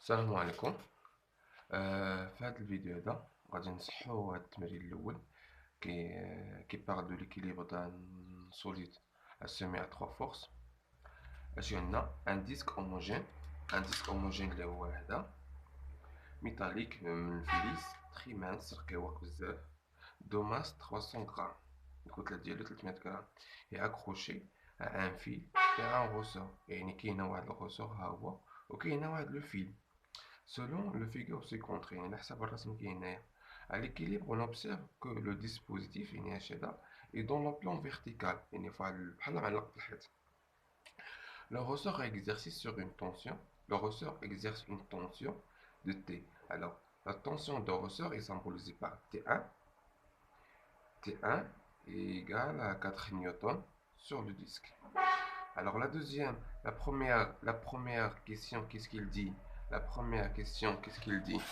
السلام عليكم. في هذا الفيديو هذا غادي نصحو هذا التمرين الاول كي بار دو ليكيليبر دان سوليد سيمي ا 3 فورس. اجي عندنا ان ديسك هوموجين اللي هو هذا ميتاليك من الفليس تري مانس رقيق بزاف دو ماس 300 غرام، الكتله ديالو 300 غرام، هي اكروشي ا ان فيل et un ressort. يعني كاينه واحد الغوسور ها هو، وكاينه واحد لو فيل. Selon le figure ci-contre, à l'équilibre, on observe que le dispositif est dans le plan vertical. Le ressort exerce sur une tension. Le ressort exerce une tension de T. Alors, la tension de ressort est symbolisée par T1. T1 est égal à 4 newtons sur le disque. Alors la première question, qu'est-ce qu'il dit? La première question, qu'est-ce qu'il dit?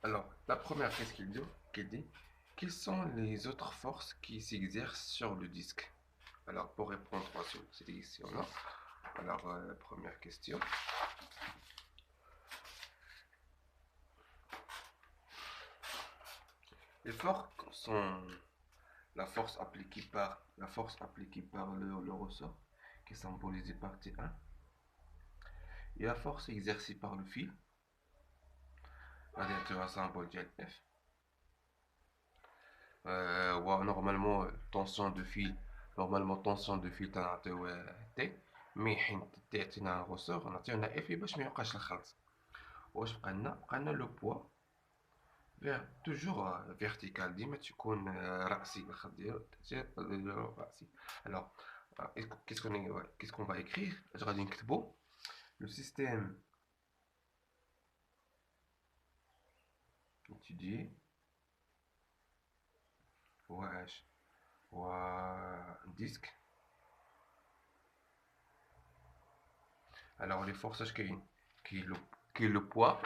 Alors, la première, qu'est-ce qu'il dit? Quelles sont les autres forces qui s'exercent sur le disque? Alors, pour répondre à cette question-là, alors, première question. Les forces sont la force appliquée par le ressort, qui est symbolisée par T1, et la force exercée par le fil, la symbole F. Normalement tension de fil تنعطيو T، مي حين تعطينا ressort نعطيونا F باش ما يبقاش الخلط. واش بقى لنا لو بوا توجور فيرتيكال، ديما تكون رأسي الخط ديالو رأسي. alors qu'est-ce qu'on va écrire؟ اش غادي نكتبو؟ le système étudié ou disque. Alors les forces qui est le poids,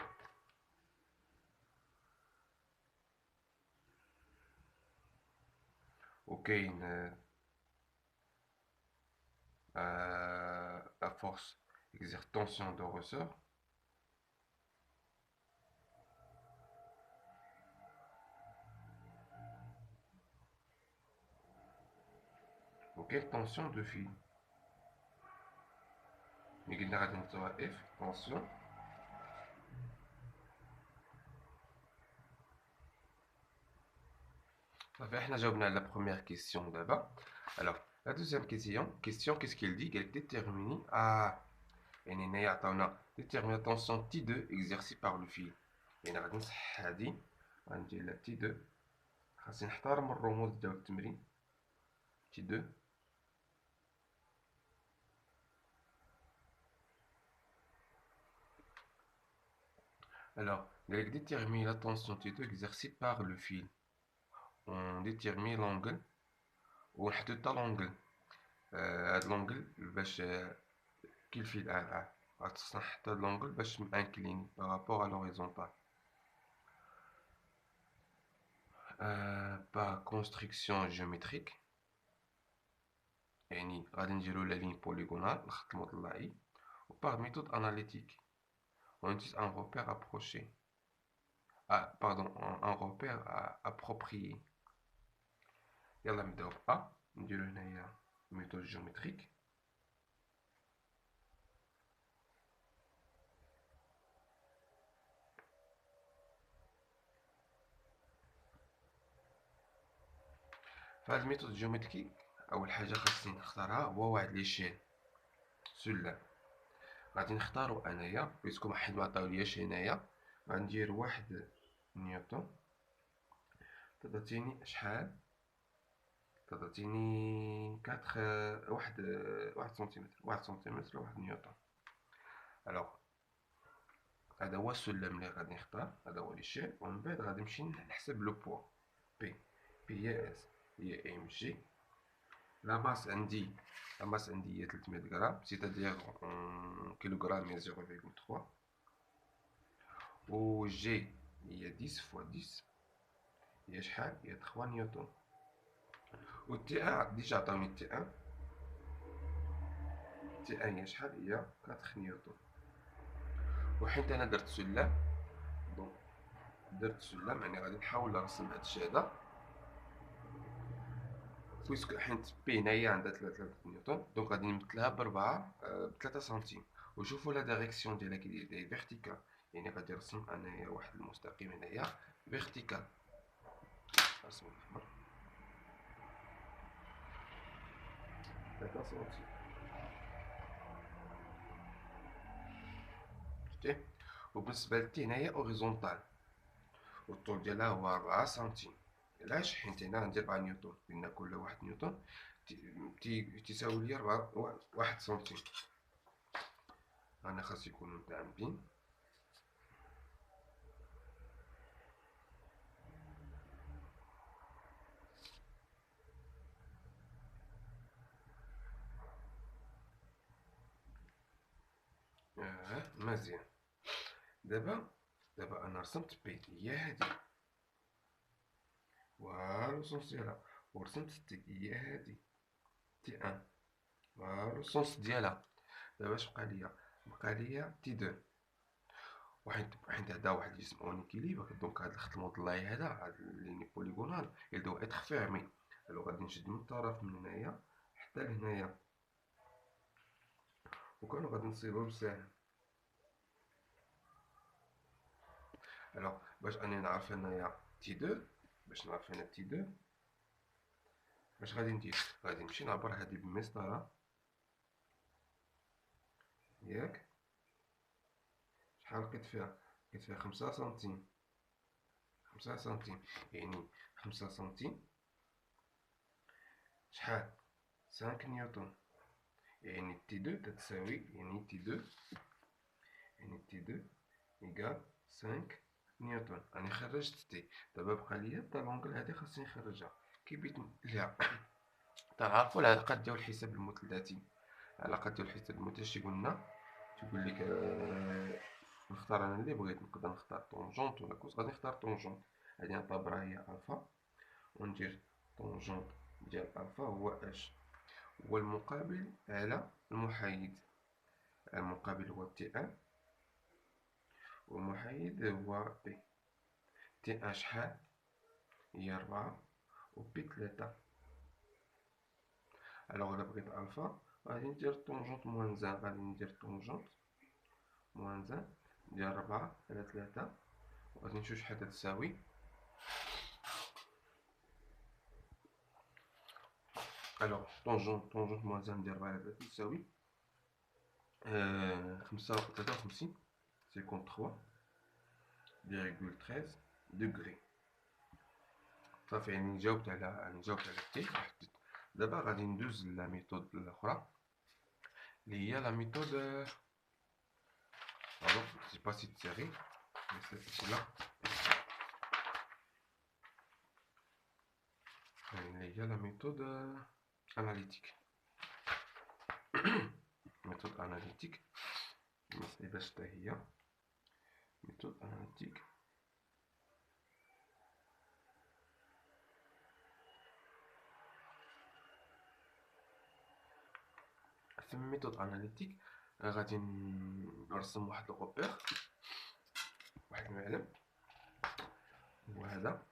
ok, la force exerce tension de ressort, ok, tension de fil. نقدر غادي نكتبها F tension صافي. احنا جاوبنا على la première question دابا. alors la deuxième question qu'est-ce qu'il dit؟ قال déterminer يعني هنا يعطيونا déterminer la tension T2 exercée par le fil. يعني غادي نصحح هادي، غندير لها T2، خاصني نحترم الرموز ديال التمرين. T2 alors قالك déterminer la tension T2 exercée par le fil. on détermine l'angle ونحدد حتى l'angle. هاد l'angle باش كي الفيل خاصنا نحط هاد l'angle باش incliné par rapport à l'horizontale. par construction géométrique يعني غادي نديرو لا ligne polygонale الخط المضلعي. و par méthode analytique on utilise un repère approché un repère approprié. يلا نبداو ب A. نديرو هنايا méthode géométrique. فهاد الميثود جيومتريك اول حاجه خاصني نختارها هو واحد ليشيل سلم. غادي نختارو انايا بيسكو واحد ما عطاولياش هنايا. غندير 1 نيوتن تعطيني شحال؟ تعطيني 4 واحد سنتيمتر ل 1 نيوتن. الوغ هذا هو السلم اللي غادي نختار، هذا هو ليشيل. ومن بعد غادي نمشي نحسب لو بوا بي هي اس هي ام جي. لا ماس عندي هي 300 غرام، سيتادير كيلوغرام هي 0.3. و جي هي 10 فوا 10 هي شحال؟ هي 3 نيوتن. و تي ان ديجا عطاوني تي ان تي ان هي شحال؟ هي 4 نيوتن. وحيت انا درت سلم، دونك درت سلم يعني غادي نحاول نرسم هاد الشي هذا، بويسك حيت بي هنايا عندها 3 نيوتن، دونك غادي نمثلها بربعة ب3 سنتيم. وشوفوا لا ديريكسيون ديالها كي داير فيرتيكال، يعني غادي نرسم انايا واحد المستقيم هنايا فيرتيكال. نرسم الاحمر 3 سنتيم، شتي. وبالنسبه لتي هنايا اوريزونتال، والطول ديالها هو 4 سنتيم. علاش؟ حيت هنا عندي 4 نيوتن، قلنا كل واحد نيوتن تساوي لي 1 سنتيم. انا خاص يكونوا متعامدين. مزيان. دابا انا رسمت بي هي هادي، فوالا السونس ديالها. ورسمت تي هي هادي تي ان، فوالا السونس ديالها. دابا اش بقى ليا تي دو. حيت هدا واحد الجسم اونيكيليبر، دونك هاد الخط المضلعي هذا، هاد الليني بوليغونال، il doit être fermé. الو غادي نشد من الطرف من هنايا حتى لهنايا، وكانوا غادي نصيبو بساهل. الو باش اني نعرف هنايا تي دو، باش نعرف هنا تي دو، اش غادي ندير؟ غادي نمشي نعبر هادي بالمسطره، ياك؟ شحال لقيت فيها؟ لقيت فيها 5 سنتيم. 5 سنتيم يعني 5 سنتيم شحال؟ 5 نيوتن. يعني تي دو تتساوي، يعني تي دو إيكال 5 نيوتن. راني خرجت تي. دابا بقى ليا تا لونغل هادي خاصني نخرجها. كي بغيت ليها تنعرفو العلاقات ديال الحساب المثلثي. العلاقات ديال الحساب المثلثي قلنا تقول لك نختار انا اللي بغيت. نقدر نختار طونجونت ولا كوس. غادي نختار طونجونت. غادي نعتبرها هي الفا، وندير طونجونت ديال الفا هو اش، هو المقابل على المحايد. المقابل هو تي ان، والمحايد هو بي. تي ان شحال؟ هي 4 و بي 3. الوغ الا بغيت الفا غادي ندير طونجونت موان زان، غادي ندير طونجونت موان زان ديال 4 على 3، وغادي نشوف شحال تساوي. الوغ طونجونت موان زان ديال 4 على 3 تساوي 53 53,13 دوغري. صافي يعني جاوبت على تي. دابا غادي ندوز لا ميثود الاخرى اللي هي لا ميثود باردون سي با سيت سيري مي سيتي لا، اللي هي لا ميثود اناليتيك. ميثود اناليتيك باش حتى هي ميثود اناليتيك. في الميثود اناليتيك غادي نرسم واحد الغوبير، واحد المعلم هو هذا.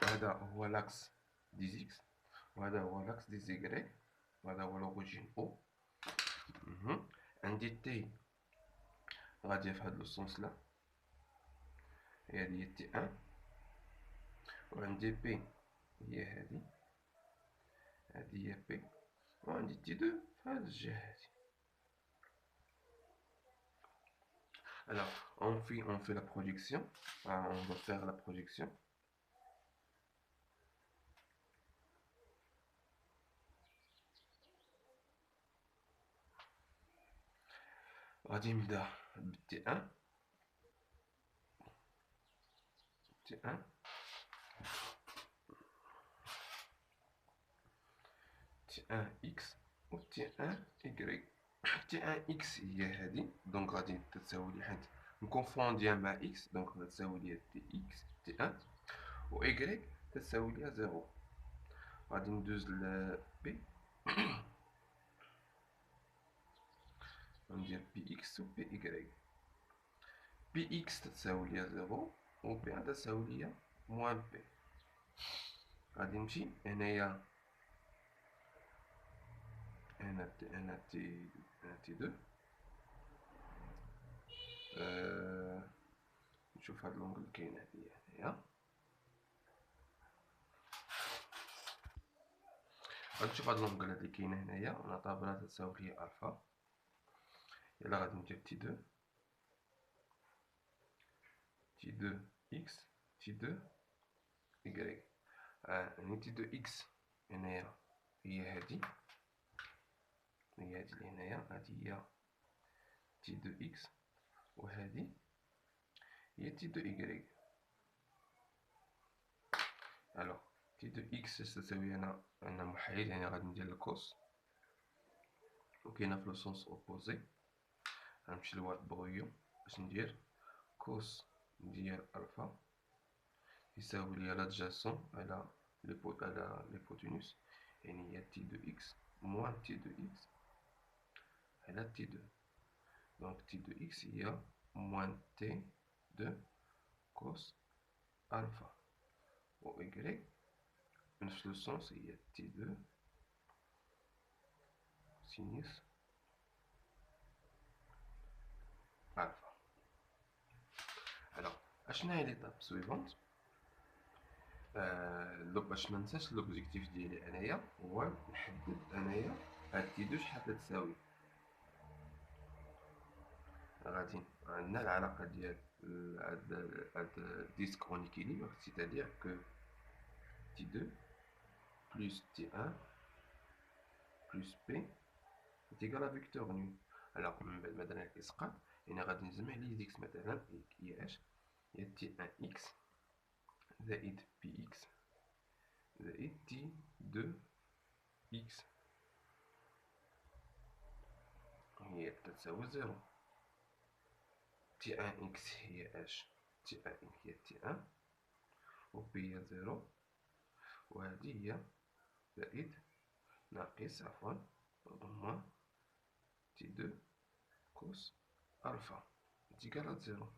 هذا هو لاكس دي زيكس، وهذا هو لاكس دي زيغريك، وهذا هو لوغوجين او. عندي تي غادية في هاد لو سونس لا، هي هادي هي تي ان. وعندي بي هي هادي هي بي. وعندي تي دو في هاد الجهة هادي. Alors, on fait la projection. On va faire la projection. غادي نبدا بالتي ان. تي ان تي ان اكس و تي ان ايكغيك. تي ان اكس هي هادي، دونك غادي تساوي لي حيت نكونفونديها مع إكس، دونك تساوي ليا تي إكس تي أن، و إيكغيك تساوي ليا زيرو. غادي ندوز ل بي، ندير بي إكس و بي إيكغيك. بي إكس تساوي ليا زيرو، و بي أن تساوي ليا موان بي. غادي نمشي هنايا، هنا تي دو. نشوف هاد لونغل كاين هنايا. غنشوف هاد لونغل هاد لي كاينه هنايا، ونعتبرها تساوي ليا الفا. يلا غادي ندير تي دو إكس تي دو إيكغيك. يعني تي دو إكس هنايا هي هادي، اللي هنايا، هادي هي تي دو إكس، وهادي هي تي دو إيكغيك. الوغ تي دو إكس تساوي أنا محايد، يعني غادي ندير الكوس، وكاينه في لو سونس أوبوزي. غنمشي لواد بغيو باش ندير كوس ديال ألفا يساوي ليا لادجاسون على ليبوتينوس، يعني هي تي دو إكس موان تي دو إكس على تي دو. دونك تي دو إكس هي موان تي دو كوس ألفا، و إيكغيك بنفس لو سونس هي تي دو سينيس ألفا. الوغ اشنا هي ليطاب سويفونت؟ باش منساش لوبجيكتيف ديالي انايا هو نحدد انايا هاد تي دو شحال تساوي. غادي عندنا العلاقه ديال هاد ديسك اون équilibre، c'est-à-dire que T2 plus T1 plus P est égal à vecteur nu. Alors من بعد مثلا الاسقاط، يعني غادي نجمع لي ديكس مثلا هي اش؟ هي T1 x زائد Px زائد T2 x هي تساوي زيرو. T1 x هي اش؟ T1 هي T1 و P هي زيرو، وهذه هي زائد ناقص عفوا moins T2 cos alpha est égal à 0.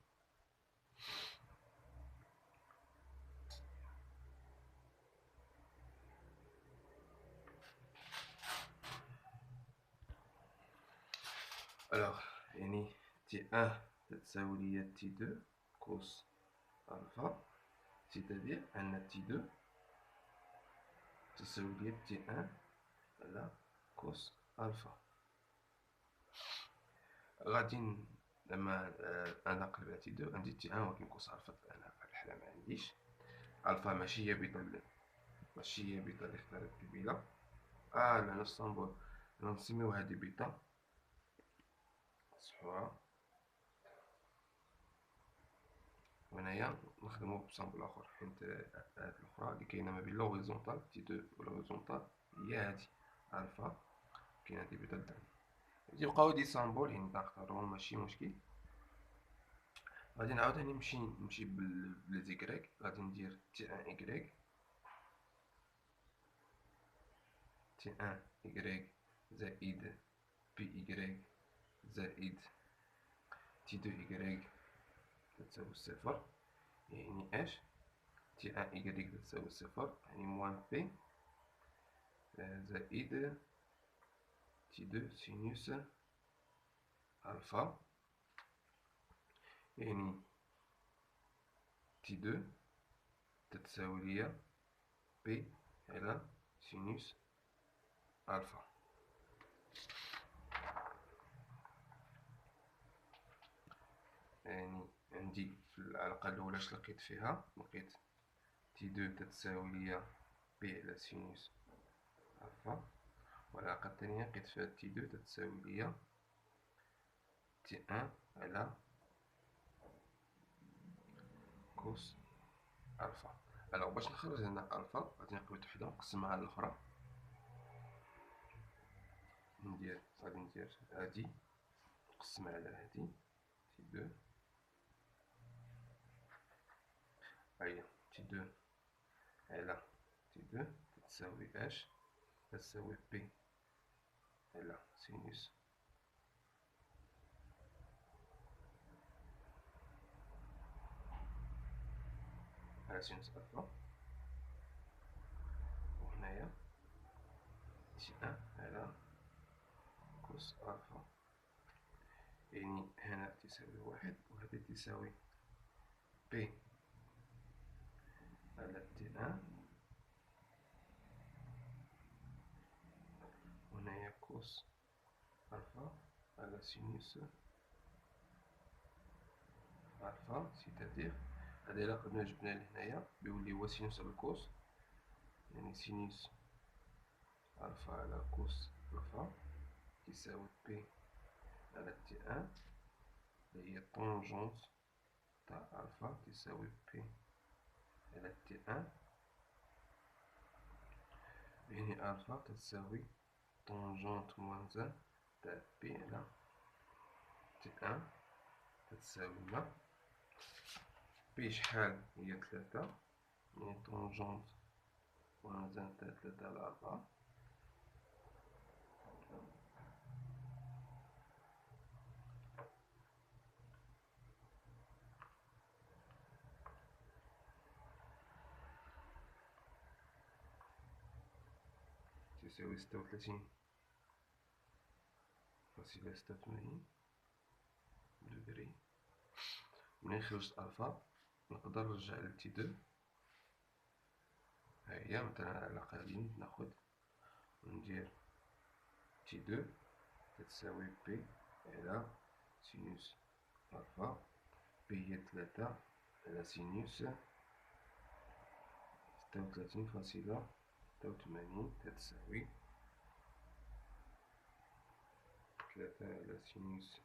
Alors, يعني T1 تساوي ليا T2 cos alpha، c'est-à-dire أن T2 تساوي ليا T1 على cos alpha. غادي لما نقلب على T2 عندي T1 ولكن cos alpha أنا في الحالة ما عنديش. alpha ماشي هي بيتا اللي اختارت القبيلة. لا نسطنبول نسميو هادي بيتا صحوها، وهنايا نخدمو بسامبل اخر، حيت هاد الاخرى اللي كاينه ما بين لوريزونتال تي دو و لوريزونتال هي هادي الفا، كاينه هادي بيتا الدم. يبقاو دي سامبول يعني نختارهم ماشي مشكل. غادي نعاود نمشي بالزيكريك، غادي ندير تي ان إيكغيك تي ان إيكغيك زائد بي إيكغيك زائد تي دو إيكغيك تساوي صفر، يعني اش؟ تي ان إيكغيك تساوي صفر، يعني موان بي زائد تي دو سينوس ألفا، يعني تي دو تتساوي ليا بي على سينوس ألفا. يعني عندي في العلاقة الأولى اش لقيت فيها؟ لقيت تي دو تتساوي ليا بي على سينوس ألفا، والعلاقة الثانية لقيت فيها تي دو تتساوي ليا تي ان على كوس ألفا. الوغ باش نخرج هنا ألفا غادي نقبض وحدة نقسمها على الأخرى، غادي ندير هادي نقسم على هادي تي دو هيا تي دو على تي دو تساوي اش، تساوي بي على سينوس على سينوس الفا، وهنايا تي ان على كوس الفا. يعني هنا تساوي واحد وهذه تساوي بي على تي ان، وهنايا كوس الفا على سينوس الفا. سيتادير هذا إلا قدرنا جبنا لهنايا بيولي هو سينوس على كوس، يعني سينوس الفا على كوس الفا يساوي بي على تي ان، اللي هي طونجونت تاع الفا تساوي بي على تي ان. يعني الفا تساوي طونجونت موان تاع بي على تي ان تساوي لنا بي شحال هي تلاتة، يعني طونجونت موان تاع تلاتة على أربعة تساوي 36.86 دوغري. منين خرجت ألفا نقدر نرجع لتي دو. هيا مثلا على قاعدين ناخد وندير تي دو تساوي بي على سينوس ألفا، بي هي تلاتة على سينوس 36.86 تساوي تلاتة على سينوس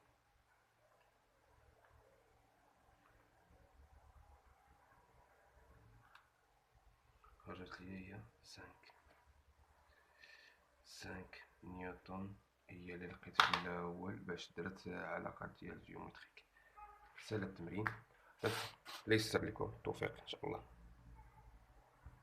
خرجت لي هي 5 نيوتن. هي اللي لقيت في الأول باش درت علاقات ديال جيومتريك. سهل التمرين. ليس عليكم التوفيق إن شاء الله.